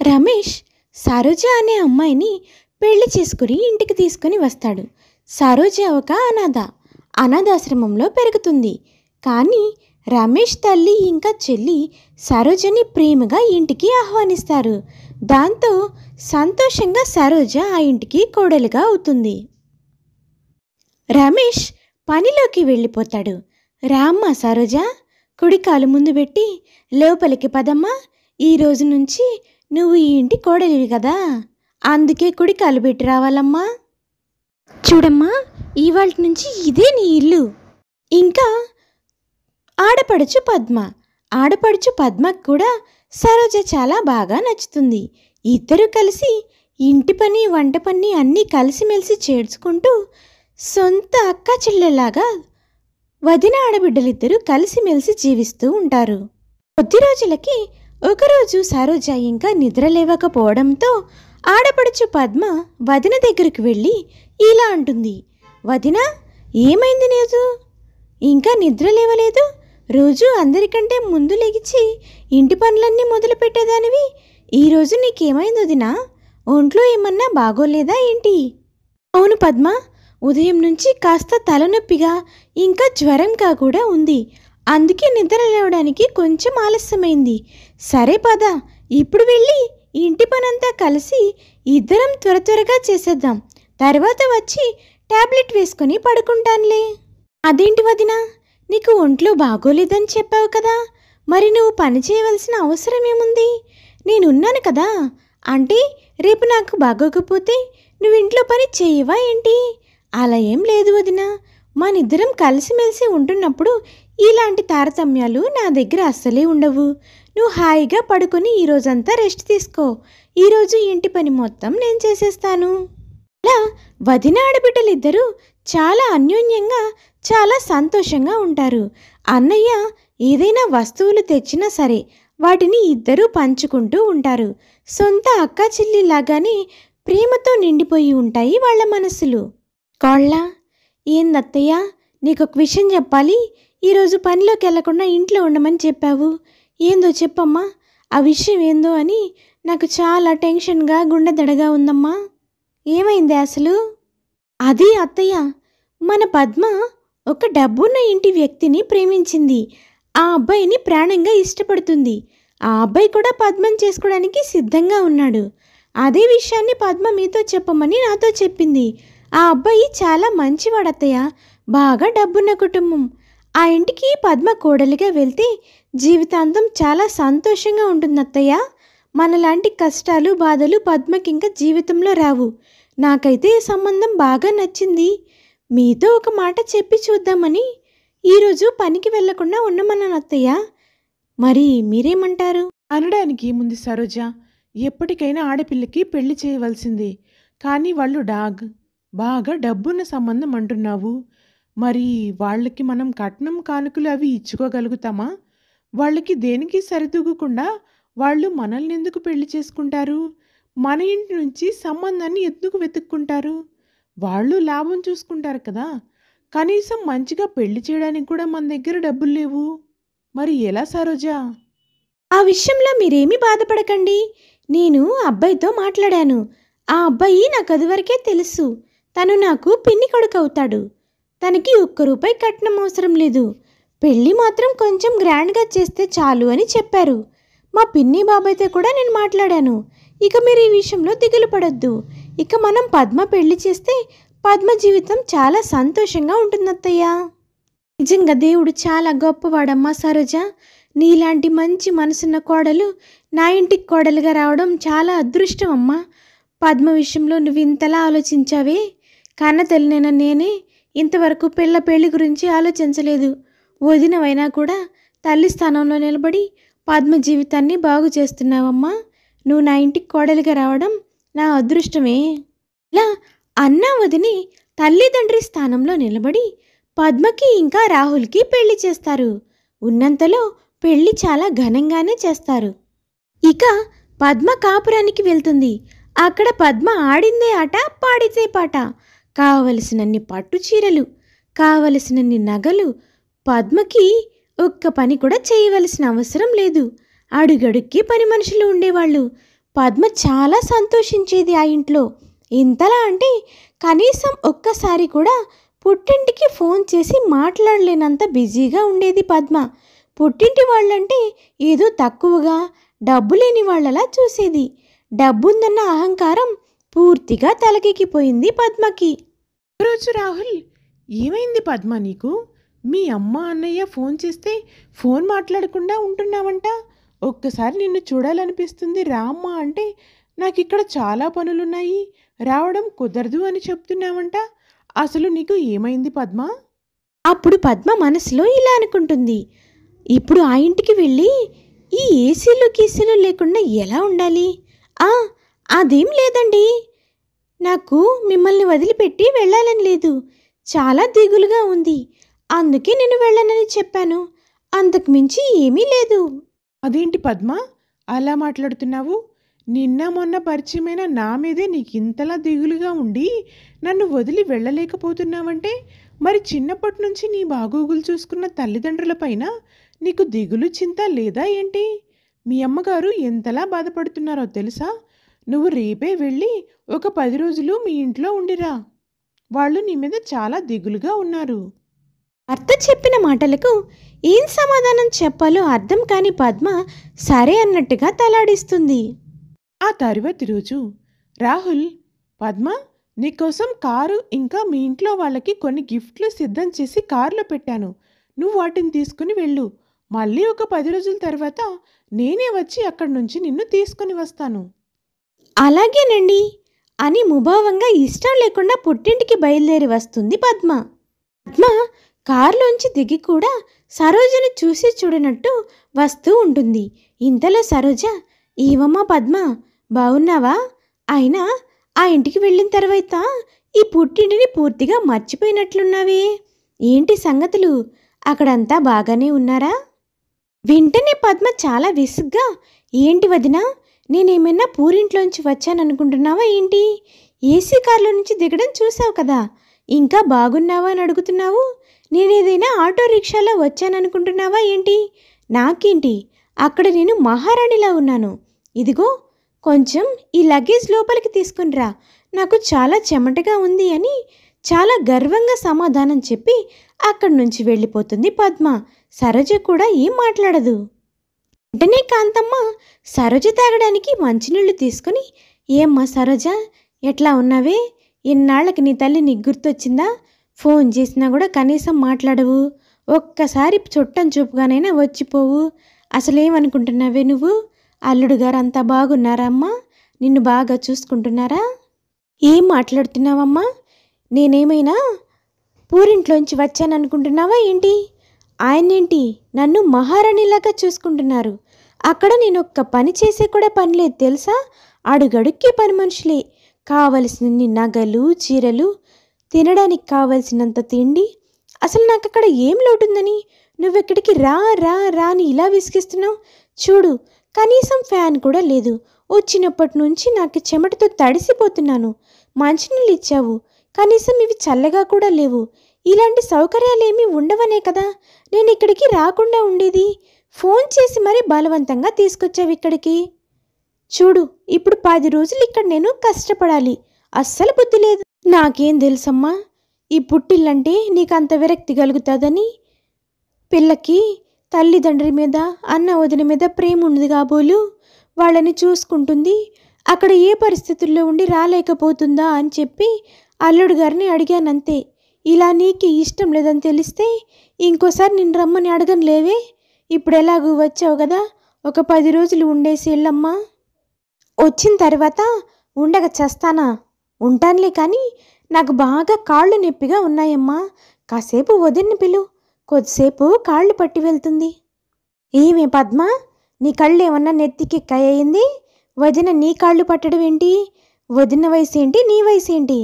రమేష్ సరోజ అనే అమ్మాయిని పెళ్లి చేసుకుని ఇంటికి తీసుకుని వస్తాడు. సరోజ ఒక అనాథాశ్రమంలో పెరుగుతుంది. కానీ రమేష్ తల్లి ఇంకా చెల్లి సరోజని ప్రేమగా ఇంటికి ఆహ్వానిస్తారు. దాంతో సంతోషంగా సరోజ ఆ ఇంటికి కోడలుగా అవుతుంది. రమేష్ పనిలోకి వెళ్ళిపోతాడు. రామ్మ సరోజ, కుడికాలు ముందు పెట్టి లోపలికి పదమ్మా, ఈ రోజు నుంచి నువ్వు ఈ ఇంటి కోడలివి కదా, అందుకే కుడికాలు పెట్టి రావాలమ్మా. చూడమ్మా, ఇవాళ నుంచి ఇదే నీ ఇల్లు. ఇంకా ఆడపడుచు పద్మకు కూడా సరోజ చాలా బాగా నచ్చుతుంది. ఇద్దరు కలిసి ఇంటి పని వంట పని అన్నీ కలిసిమెలిసి చేర్చుకుంటూ సొంత అక్క చెల్లెలాగా వదిన ఆడబిడ్డలిద్దరూ కలిసిమెలిసి జీవిస్తూ ఉంటారు. కొద్ది రోజులకి ఒకరోజు సరోజ ఇంకా నిద్ర లేవకపోవడంతో ఆడపడుచు పద్మ వదిన దగ్గరికి వెళ్ళి ఇలా అంటుంది. వదిన, ఏమైంది నీకు? ఇంకా నిద్ర లేవలేదు? రోజు అందరికంటే ముందు లెగిచి ఇంటి పనులన్నీ మొదలు పెట్టేదానివి, ఈరోజు నీకేమైంది వదినా? ఒంట్లో ఏమన్నా బాగోలేదా ఏంటి? అవును పద్మ, ఉదయం నుంచి కాస్త తలనొప్పిగా ఇంకా జ్వరంగా కూడా ఉంది, అందుకే నిద్ర లేవడానికి కొంచెం ఆలస్యమైంది. సరే పద, ఇప్పుడు వెళ్ళి ఇంటి పనంతా కలిసి ఇద్దరం త్వరగా చేసేద్దాం. తర్వాత వచ్చి టాబ్లెట్ వేసుకొని పడుకుంటానులే. అదేంటి వదినా, నీకు ఒంట్లో బాగోలేదని చెప్పావు కదా, మరి నువ్వు పని చేయవలసిన అవసరం ఏముంది? నేనున్నాను కదా. అంటే రేపు నాకు బాగోకపోతే నువ్వు ఇంట్లో పని చేయవా ఏంటి? అలా ఏం లేదు వదినా, మనిద్దరం కలిసిమెలిసి ఉంటున్నప్పుడు ఇలాంటి తారతమ్యాలు నా దగ్గర అస్సలే ఉండవు. నువ్వు హాయిగా పడుకొని ఈరోజంతా రెస్ట్ తీసుకో. ఈరోజు ఇంటి పని మొత్తం నేను చేసేస్తాను. అలా వదిన ఆడబిడ్డలిద్దరూ చాలా అన్యోన్యంగా చాలా సంతోషంగా ఉంటారు. అన్నయ్య ఏదైనా వస్తువులు తెచ్చినా సరే వాటిని ఇద్దరూ పంచుకుంటూ ఉంటారు. సొంత అక్క చెల్లిలాగానే ప్రేమతో నిండిపోయి ఉంటాయి వాళ్ళ మనసులు. కోళ్ళ, ఏందత్తయ్య, నీకొక విషయం చెప్పాలి. ఈరోజు పనిలోకి వెళ్లకుండా ఇంట్లో ఉండమని చెప్పావు. ఏందో చెప్పమ్మా, ఆ విషయం ఏందో అని నాకు చాలా టెన్షన్గా గుండెదడగా ఉందమ్మా. ఏమైంది అసలు? అది అత్తయ్య, మన పద్మ ఒక డబ్బున్న ఇంటి వ్యక్తిని ప్రేమించింది. ఆ అబ్బాయిని ప్రాణంగా ఇష్టపడుతుంది. ఆ అబ్బాయి కూడా పద్మని చేసుకోవడానికి సిద్ధంగా ఉన్నాడు. అదే విషయాన్ని పద్మ మీతో చెప్పమని నాతో చెప్పింది. ఆ అబ్బాయి చాలా మంచివాడత్తయ్య, బాగా డబ్బున్న కుటుంబం. ఆ ఇంటికి పద్మ కోడలిగా వెళ్తే జీవితాంతం చాలా సంతోషంగా ఉంటుందత్తయ్య. మనలాంటి కష్టాలు బాధలు పద్మకి ఇంకా జీవితంలో రావు. నాకైతే ఈ సంబంధం బాగా నచ్చింది. మీతో ఒక మాట చెప్పి చూద్దామని ఈరోజు పనికి వెళ్లకుండా ఉండమన్నాను అత్తయ్య. మరి మీరేమంటారు? అనడానికి ముందు సరోజ, ఎప్పటికైనా ఆడపిల్లకి పెళ్లి చేయవలసిందే. కానీ వాళ్ళు బాగా డబ్బున్న సంబంధం అంటున్నావు. మరి వాళ్ళకి మనం కట్నం కానుకలు అవి ఇచ్చుకోగలుగుతామా? వాళ్ళకి దేనికి సరితూగకుండా వాళ్ళు మనల్ని ఎందుకు పెళ్లి చేసుకుంటారు? మన ఇంటి నుంచి సంబంధాన్ని ఎందుకు వెతుక్కుంటారు? వాళ్ళు లాభం చూసుకుంటారు కదా. కనీసం మంచిగా పెళ్లి చేయడానికి కూడా మన దగ్గర డబ్బులు లేవు. మరి ఎలా సరోజా? ఆ విషయంలో మీరేమీ బాధపడకండి. నేను అబ్బాయితో మాట్లాడాను. ఆ అబ్బాయి నాకు అదివరకే తెలుసు. తను నాకు పిన్ని కొడుకు అవుతాడు. తనకి ₹1 కట్నం అవసరం లేదు. పెళ్ళి మాత్రం కొంచెం గ్రాండ్గా చేస్తే చాలు అని చెప్పారు. మా పిన్ని బాబాయ్తో కూడా నేను మాట్లాడాను. ఇక మీరు ఈ విషయంలో దిగులు పడొద్దు. ఇక మనం పద్మ పెళ్లి చేస్తే పద్మ జీవితం చాలా సంతోషంగా ఉంటుందత్తయ్య. నిజంగా దేవుడు చాలా గొప్పవాడమ్మా సరోజ. నీలాంటి మంచి మనసున్న కోడలు నా ఇంటికి కోడలుగా రావడం చాలా అదృష్టం అమ్మా. పద్మ విషయంలో నువ్వు ఇంతలా ఆలోచించావే. కన్న తల్లినైనా నేనే ఇంతవరకు పెళ్లి గురించి ఆలోచించలేదు. వదినవైనా కూడా తల్లి స్థానంలో నిలబడి పద్మ జీవితాన్ని బాగు చేస్తున్నావమ్మా. నువ్వు నా ఇంటికి కోడలిగా రావడం నా అదృష్టమే. ఇలా అన్నా వదిని తల్లిదండ్రి స్థానంలో నిలబడి పద్మకి ఇంకా రాహుల్కి పెళ్లి చేస్తారు. ఉన్నంతలో పెళ్లి చాలా ఘనంగానే చేస్తారు. ఇక పద్మ కాపురానికి వెళ్తుంది. అక్కడ పద్మ ఆడిందే ఆట, పాడితే పాట. కావలసినన్ని పట్టు చీరలు, కావలసినన్ని నగలు. పద్మకి ఒక్క పని కూడా చేయవలసిన అవసరం లేదు. అడుగడుక్కి పని మనుషులు ఉండేవాళ్ళు. పద్మ చాలా సంతోషించేది ఆ ఇంట్లో. ఎంతలా అంటే కనీసం ఒక్కసారి కూడా పుట్టింటికి ఫోన్ చేసి మాట్లాడలేనంత బిజీగా ఉండేది పద్మ. పుట్టింటి వాళ్ళంటే ఏదో తక్కువగా డబ్బు లేని వాళ్ళలా చూసేది. డబ్బుందన్న అహంకారం పూర్తిగా తలకెక్కిపోయింది పద్మకి. రోజు రాహుల్, ఏమైంది పద్మ నీకు? మీ అమ్మ అన్నయ్య ఫోన్ చేస్తే ఫోన్ మాట్లాడకుండా ఉంటున్నావంట. ఒక్కసారి నిన్ను చూడాలనిపిస్తుంది రామ్మా అంటే నాకు ఇక్కడ చాలా పనులున్నాయి, రావడం కుదరదు అని చెప్తున్నావంట. అసలు నీకు ఏమైంది పద్మ? అప్పుడు పద్మ మనసులో ఇలా అనుకుంటుంది, ఇప్పుడు ఆ ఇంటికి వెళ్ళి ఈ ఏసీలు గీసీలు లేకుండా ఎలా ఉండాలి? అదేం లేదండి, నాకు మిమ్మల్ని వదిలిపెట్టి వెళ్ళాలని లేదు. చాలా దిగులుగా ఉంది, అందుకే నేను వెళ్ళనని చెప్పాను. అంతకు మించి ఏమీ లేదు. అదేంటి పద్మ అలా మాట్లాడుతున్నావు? నిన్న మొన్న పరిచయమైన నా మీదే నీకు ఇంతలా దిగులుగా ఉండి నన్ను వదిలి వెళ్ళలేకపోతున్నావంటే మరి చిన్నప్పటి నుంచి నీ బాగోగులు చూసుకున్న తల్లిదండ్రులపైన నీకు దిగులు చింత లేదా ఏంటి? మీ అమ్మగారు ఎంతలా బాధపడుతున్నారో తెలుసా? నువ్వు రేపే వెళ్ళి ఒక 10 రోజులు మీ ఇంట్లో ఉండిరా. వాళ్ళు నీ మీద చాలా దిగులుగా ఉన్నారు. భర్త చెప్పిన మాటలకు ఏం సమాధానం చెప్పాలో అర్థం కాని పద్మ సరే అన్నట్టుగా తలాడిస్తుంది. ఆ తరువాతి రోజు రాహుల్, పద్మ నీకోసం కారు ఇంకా మీ ఇంట్లో వాళ్ళకి కొన్ని గిఫ్ట్లు సిద్ధం చేసి కారులో పెట్టాను. నువ్వు వాటిని తీసుకుని వెళ్ళు. మళ్ళీ ఒక 10 రోజుల తర్వాత నేనే వచ్చి అక్కడి నుంచి నిన్ను తీసుకుని వస్తాను. అలాగేనండి అని ముభావంగా ఇష్టం లేకుండా పుట్టింటికి బయలుదేరి వస్తుంది పద్మ. పద్మ కారులోంచి దిగి కూడా సరోజని చూసి చూడనట్టు వస్తూ ఉంటుంది. ఇంతలో సరోజ, ఏవమ్మా పద్మ, బాగున్నావా? అయినా ఆ ఇంటికి వెళ్ళిన తర్వాత ఈ పుట్టింటిని పూర్తిగా మర్చిపోయినట్లున్నావే, ఏంటి సంగతులు? అక్కడంతా బాగానే ఉన్నారా? వెంటనే పద్మ చాలా విసుగ్గా, ఏంటి వదినా, నేనేమైనా పూరింట్లోంచి వచ్చాననుకుంటున్నావా ఏంటి? ఏసీ కార్లో నుంచి దిగడం చూసావు కదా, ఇంకా బాగున్నావా అని అడుగుతున్నావు? నేనేదైనా ఆటో రిక్షాలో వచ్చాననుకుంటున్నావా ఏంటి? నాకేంటి, అక్కడ నేను మహారాణిలా ఉన్నాను. ఇదిగో కొంచెం ఈ లగేజ్ లోపలికి తీసుకునిరా, నాకు చాలా చెమటగా ఉంది అని చాలా గర్వంగా సమాధానం చెప్పి అక్కడి నుంచి వెళ్ళిపోతుంది పద్మ. సరోజ కూడా ఏం మాట్లాడదు. వెంటనే కాంతమ్మ సరోజ తాగడానికి మంచినీళ్ళు తీసుకుని, ఏమ్మా సరోజ, ఎట్లా ఉన్నావే? ఇన్నాళ్ళకి నీ తల్లి నీకు గుర్తొచ్చిందా? ఫోన్ చేసినా కూడా కనీసం మాట్లాడవు, ఒక్కసారి చుట్టం చూపుగానైనా వచ్చిపోవు. అసలేమనుకుంటున్నావే నువ్వు? అల్లుడు గారు అంతా బాగున్నారా అమ్మా? నిన్ను బాగా చూసుకుంటున్నారా? ఏం మాట్లాడుతున్నావమ్మా? నేనేమైనా పూరింట్లోంచి వచ్చాననుకుంటున్నావా ఏంటి? ఆయనేంటి నన్ను మహారాణిలాగా చూసుకుంటున్నారు. అక్కడ నేను ఒక్క పని చేసే కూడా పని లేదు తెలుసా? అడుగడుక్కి పని మనుషులే, కావలసినన్ని నగలు చీరలు, తినడానికి కావలసినంత తిండి. అసలు నాకు అక్కడ ఏం లోటుందని నువ్వెక్కడికి రా రా రా అని ఇలా విసిగిస్తున్నావు? చూడు, కనీసం ఫ్యాన్ కూడా లేదు. వచ్చినప్పటి నుంచి నాకు చెమటతో తడిసిపోతున్నాను. మంచినీళ్ళు ఇచ్చావు, కనీసం ఇవి చల్లగా కూడా లేవు. ఇలాంటి సౌకర్యాలేమీ ఉండవనే కదా నేను ఇక్కడికి రాకుండా ఉండేది. ఫోన్ చేసి మరీ బలవంతంగా తీసుకొచ్చావు ఇక్కడికి. చూడు, ఇప్పుడు 10 రోజులు ఇక్కడ నేను కష్టపడాలి. అస్సలు బుద్ధి లేదు. నాకేం తెలుసమ్మా ఈ పుట్టిల్లంటే నీకంత విరక్తి కలుగుతుందని? పిల్లకి తల్లిదండ్రి మీద అన్న వదిన మీద ప్రేమ ఉంది కాబోలు, వాళ్ళని చూసుకుంటుంది. అక్కడ ఏ పరిస్థితుల్లో ఉండి రాలేకపోతుందా అని చెప్పి అల్లుడు గారిని అడిగానంతే. ఇలా నీకు ఇష్టం లేదని తెలిస్తే ఇంకోసారి నిన్ను రమ్మని అడగను లేవే. ఇప్పుడు ఎలాగూ వచ్చావు కదా, ఒక 10 రోజులు ఉండేసి వెళ్ళమ్మా. వచ్చిన తర్వాత ఉండక చేస్తానా? ఉంటానులే, కానీ నాకు బాగా కాళ్ళు నొప్పిగా ఉన్నాయమ్మా. కాసేపు వదిన్ని పిలు, కొద్దిసేపు కాళ్ళు పట్టి వెళ్తుంది. ఏమే పద్మ, నీ కళ్ళు ఏమన్నా నెత్తికెక్కాయింది? వదిన నీ కాళ్ళు పట్టడం ఏంటి? వదిన వయసు ఏంటి, నీ వయసు ఏంటి?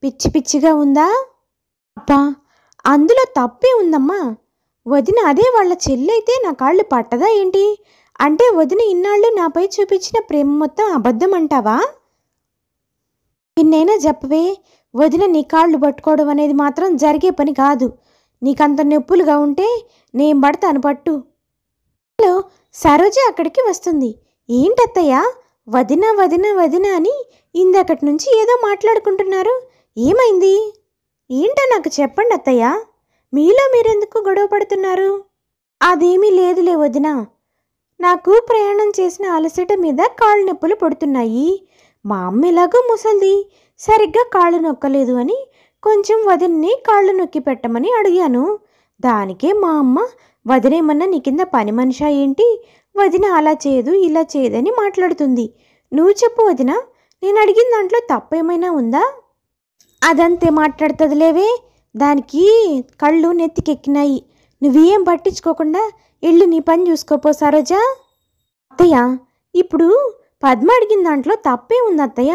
పిచ్చి పిచ్చిగా ఉందా? అబ్బా, అందులో తప్పే ఉందమ్మా. వదిన అదే వాళ్ళ చెల్లైతే నా కాళ్ళు పట్టదా ఏంటి? అంటే వదిన ఇన్నాళ్ళు నాపై చూపించిన ప్రేమ మొత్తం అబద్ధం అంటావా? నిన్నైనా చెప్పవే, వదిన నీ కాళ్ళు పట్టుకోవడం అనేది మాత్రం జరిగే పని కాదు. నీకంత నొప్పులుగా ఉంటే నేను పడతాను పట్టు. హలో, సరోజ అక్కడికి వస్తుంది. ఏంటత్తయ్యా, వదిన వదిన వదిన అని ఇందకటి నుంచి ఏదో మాట్లాడుకుంటున్నారు. ఏమైంది? ఏంటో నాకు చెప్పండి అత్తయ్య. మీలో మీరెందుకు గొడవ పడుతున్నారు? అదేమీ లేదులే వదిన. నాకు ప్రయాణం చేసిన అలసట మీద కాళ్ళు నొప్పులు పడుతున్నాయి. మా అమ్మ ఎలాగో ముసలిది, సరిగ్గా కాళ్ళు నొక్కలేదు అని కొంచెం వదిన్ని కాళ్ళు నొక్కి పెట్టమని అడిగాను. దానికే మా అమ్మ వదినేమన్నా నీ కింద పని మనిషా ఏంటి, వదిన అలా చేయదు ఇలా చేయదని మాట్లాడుతుంది. నువ్వు చెప్పు వదిన, నేను అడిగిన దాంట్లో తప్పేమైనా ఉందా? అదంతే మాట్లాడుతుందిలేవే, దానికి కళ్ళు నెత్తికెక్కినాయి. నువ్వేం పట్టించుకోకుండా ఇల్లు నీ పని చూసుకోపో సరోజా. అత్తయ్య, ఇప్పుడు పద్మ అడిగిన దాంట్లో తప్పే ఉంది అత్తయ్య.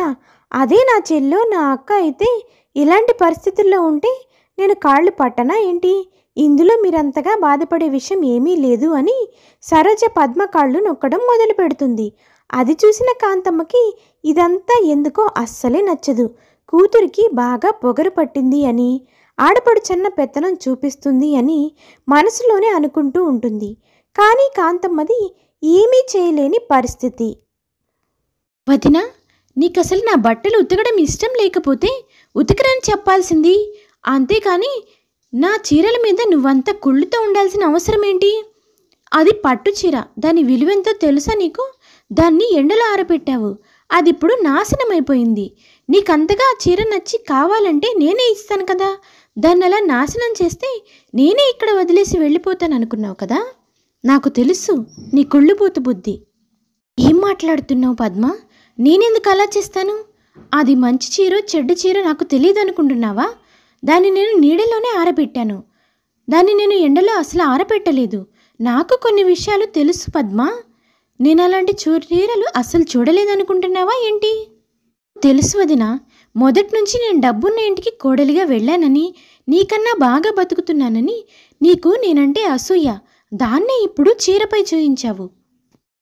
అదే నా చెల్లో నా అక్క అయితే ఇలాంటి పరిస్థితుల్లో ఉంటే నేను కాళ్ళు పట్టనా ఏంటి? ఇందులో మీరంతగా బాధపడే విషయం ఏమీ లేదు అని సరోజ పద్మ కాళ్ళు నొక్కడం మొదలు పెడుతుంది. అది చూసిన కాంతమ్మకి ఇదంతా ఎందుకో అస్సలే నచ్చదు. కూతురికి బాగా పొగరు పట్టింది అని, ఆడపడుచన్న పెత్తనం చూపిస్తుంది అని మనసులోనే అనుకుంటూ ఉంటుంది. కానీ కాంతమ్మది ఏమీ చేయలేని పరిస్థితి. వదిన, నీకసలు నా బట్టలు ఉతకడం ఇష్టం లేకపోతే ఉతకరని చెప్పాల్సింది, అంతేకాని నా చీరల మీద నువ్వంతా కుళ్ళుతో ఉండాల్సిన అవసరం ఏంటి? అది పట్టు చీర, దాని విలువెంతో తెలుసా నీకు? దాన్ని ఎండలో ఆరబెట్టావు, అది ఇప్పుడు నాశనం అయిపోయింది. నీకంతగా ఆ చీర నచ్చి కావాలంటే నేనే ఇస్తాను కదా. దాన్ని అలా నాశనం చేస్తే నేనే ఇక్కడ వదిలేసి వెళ్ళిపోతాను అనుకున్నావు కదా. నాకు తెలుసు నీ కుళ్ళుబోతు బుద్ధి. ఏం మాట్లాడుతున్నావు పద్మ? నేనెందుకు అలా చేస్తాను? అది మంచి చీర చెడ్డ చీర నాకు తెలియదు అనుకుంటున్నావా? దాన్ని నేను నీడలోనే ఆరబెట్టాను, దాన్ని నేను ఎండలో అసలు ఆరబెట్టలేదు. నాకు కొన్ని విషయాలు తెలుసు పద్మ. నేను అలాంటి చీరలు అస్సలు చూడలేదనుకుంటున్నావా ఏంటి? తెలుసు వదిన, మొదటి నుంచి నేను డబ్బున్న ఇంటికి కోడలిగా వెళ్ళానని, నీకన్నా బాగా బతుకుతున్నానని నీకు నేనంటే అసూయ. దాన్నే ఇప్పుడు చీరపై చూయించావు.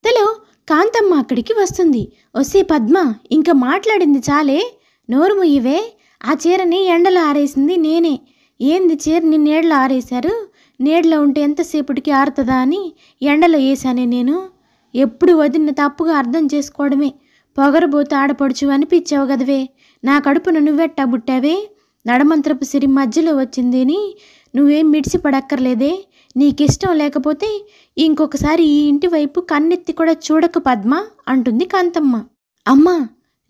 ఇంతలో కాంతమ్మ అక్కడికి వస్తుంది. ఒసే పద్మ, ఇంకా మాట్లాడింది చాలే, నోరు ముయ్యవే. ఆ చీరని ఎండలో ఆరేసింది నేనే. ఏంది చీరని నీడలో ఆరేశారు? నీడలో ఉంటే ఎంతసేపటికి ఆరుతుందా అని ఎండలో వేసానే నేను. ఎప్పుడు వదిన తప్పుగా అర్థం చేసుకోవడమే. పొగరబోతు ఆడపడుచు అనిపించావు గదవే. నా కడుపున నువ్వెట్టా బుట్టావే? నడమంత్రపు సిరి మధ్యలో వచ్చిందని నువ్వేం మిడిసిపడక్కర్లేదే. నీకిష్టం లేకపోతే ఇంకొకసారి ఈ ఇంటి వైపు కన్నెత్తి కూడా చూడకు పద్మ అంటుంది కాంతమ్మ. అమ్మా,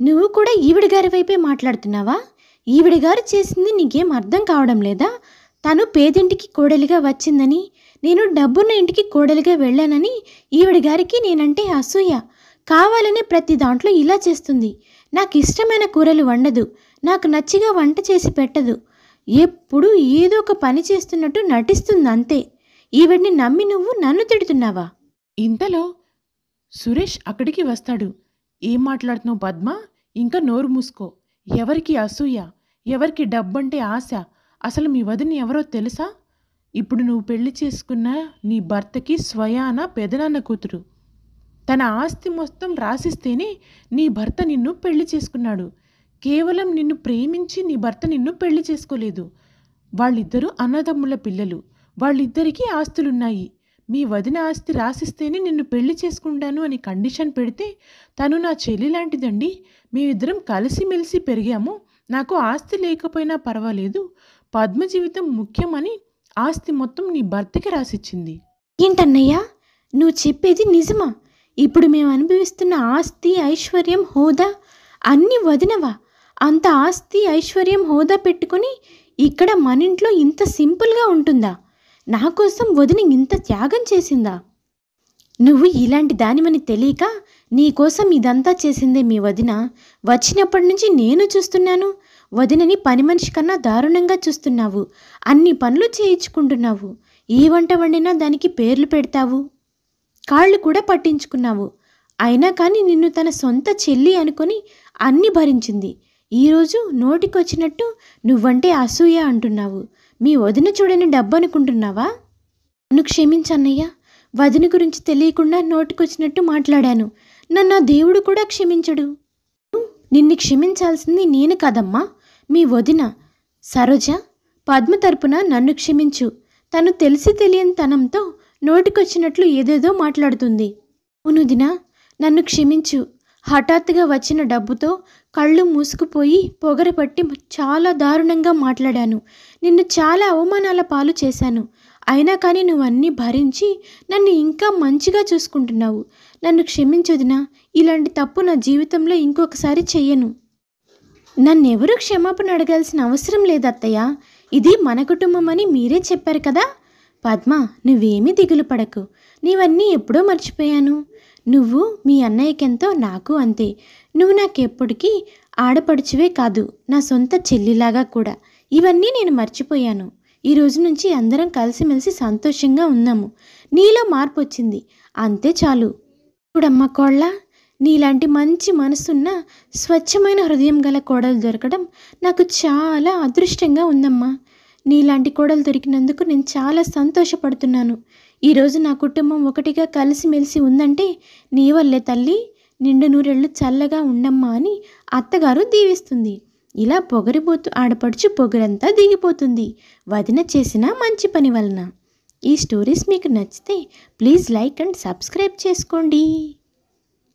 నువ్వు కూడా ఈవిడగారి వైపే మాట్లాడుతున్నావా? ఈవిడగారు చేసింది నీకేం అర్థం కావడం లేదా? తను పేదింటికి కోడలిగా వచ్చిందని, నేను డబ్బున్న ఇంటికి కోడలిగా వెళ్ళానని ఈవిడగారికి నేనంటే అసూయ. కావాలనే ప్రతి దాంట్లో ఇలా చేస్తుంది. నాకు ఇష్టమైన కూరలు వండదు, నాకు నచ్చిగా వంట చేసి పెట్టదు. ఎప్పుడు ఏదో ఒక పని చేస్తున్నట్టు నటిస్తుంది అంతే. ఈవిడ్ని నమ్మి నువ్వు నన్ను తిడుతున్నావా? ఇంతలో సురేష్ అక్కడికి వస్తాడు. ఏం మాట్లాడుతున్నావు పద్మ? ఇంకా నోరు మూసుకో. ఎవరికి అసూయ, ఎవరికి డబ్బంటే ఆశ? అసలు మీ వదిన ఎవరో తెలుసా? ఇప్పుడు నువ్వు పెళ్లి చేసుకున్న నీ భర్తకి స్వయాన పెదనాన్న కూతురు. తన ఆస్తి మొత్తం రాసిస్తేనే నీ భర్త నిన్ను పెళ్లి చేసుకున్నాడు. కేవలం నిన్ను ప్రేమించి నీ భర్త నిన్ను పెళ్లి చేసుకోలేదు. వాళ్ళిద్దరూ అన్నదమ్ముల పిల్లలు, వాళ్ళిద్దరికీ ఆస్తులున్నాయి. మీ వదిన ఆస్తి రాసిస్తేనే నిన్ను పెళ్లి చేసుకుంటాను అని కండిషన్ పెడితే, తను నా చెల్లి లాంటిదండి, మేమిద్దరం కలిసిమెలిసి పెరిగాము, నాకు ఆస్తి లేకపోయినా పర్వాలేదు, పద్మ జీవితం ముఖ్యమని ఆస్తి మొత్తం నీ భర్తకి రాసిచ్చింది. ఏంటన్నయ్యా, నువ్వు చెప్పేది నిజమా? ఇప్పుడు మేము అనుభవిస్తున్న ఆస్తి, ఐశ్వర్యం, హోదా అన్నీ వదినవా? అంత ఆస్తి, ఐశ్వర్యం, హోదా పెట్టుకొని ఇక్కడ మన ఇంట్లో ఇంత సింపుల్గా ఉంటుందా? నా కోసం వదిన ఇంత త్యాగం చేసిందా? నువ్వు ఇలాంటి దానివని తెలియక నీకోసం ఇదంతా చేసిందే మీ వదిన. వచ్చినప్పటి నుంచి నేను చూస్తున్నాను. వదినని పని మనిషి కన్నా దారుణంగా చూస్తున్నావు. అన్ని పనులు చేయించుకుంటున్నావు. ఏ వంట వండినా దానికి పేర్లు పెడతావు. కాళ్ళు కూడా పట్టించుకున్నావు. అయినా కానీ నిన్ను తన సొంత చెల్లి అనుకొని అన్నీ భరించింది. ఈరోజు నోటికొచ్చినట్టు నువ్వంటే అసూయ అంటున్నావు. మీ వదిన చూడని డబ్బు అనుకుంటున్నావా? నన్ను క్షమించన్నయ్య, వదిన గురించి తెలియకుండా నోటికొచ్చినట్టు మాట్లాడాను. నన్ను ఆ దేవుడు కూడా క్షమించడు. నిన్ను క్షమించాల్సింది నేను కదమ్మా, మీ వదిన. సరోజ, పద్మ తరపున నన్ను క్షమించు. తను తెలిసి తెలియని తనంతో నోటికొచ్చినట్లు ఏదేదో మాట్లాడుతుంది. అవును దినా, నన్ను క్షమించు. హఠాత్తుగా వచ్చిన డబ్బుతో కళ్ళు మూసుకుపోయి పొగరపట్టి చాలా దారుణంగా మాట్లాడాను. నిన్ను చాలా అవమానాల పాలు చేశాను. అయినా కానీ నువ్వన్నీ భరించి నన్ను ఇంకా మంచిగా చూసుకుంటున్నావు. నన్ను క్షమించు వదినా. ఇలాంటి తప్పు నా జీవితంలో ఇంకొకసారి చెయ్యను. నన్నెవరూ క్షమాపణ అడగాల్సిన అవసరం లేదత్తయ్య. ఇది మన కుటుంబం అని మీరే చెప్పారు కదా. పద్మ, నువ్వేమీ దిగులు పడకు. నీవన్నీ ఎప్పుడో మర్చిపోయాను. నువ్వు మీ అన్నయ్యకెంతో నాకు అంతే. నువ్వు నాకెప్పటికీ ఆడపడుచువే కాదు, నా సొంత చెల్లిలాగా కూడా. ఇవన్నీ నేను మర్చిపోయాను. ఈ రోజు నుంచి అందరం కలిసిమెలిసి సంతోషంగా ఉన్నాము. నీలో మార్పు వచ్చింది, అంతే చాలు. చూడమ్మ కోళ్ళ, నీలాంటి మంచి మనసున్న స్వచ్ఛమైన హృదయం గల కోడలు దొరకడం నాకు చాలా అదృష్టంగా ఉందమ్మా. నీలాంటి కోడలు దొరికినందుకు నేను చాలా సంతోషపడుతున్నాను. ఈరోజు నా కుటుంబం ఒకటిగా కలిసిమెలిసి ఉందంటే నీ వల్లే తల్లి. నిండు నూరెళ్ళు చల్లగా ఉండమ్మా అని అత్తగారు దీవిస్తుంది. ఇలా పొగరిపోతూ ఆడపడుచు పొగరంతా దిగిపోతుంది, వదిన చేసిన మంచి పని వలన. ఈ స్టోరీస్ మీకు నచ్చితే ప్లీజ్ లైక్ అండ్ సబ్స్క్రైబ్ చేసుకోండి.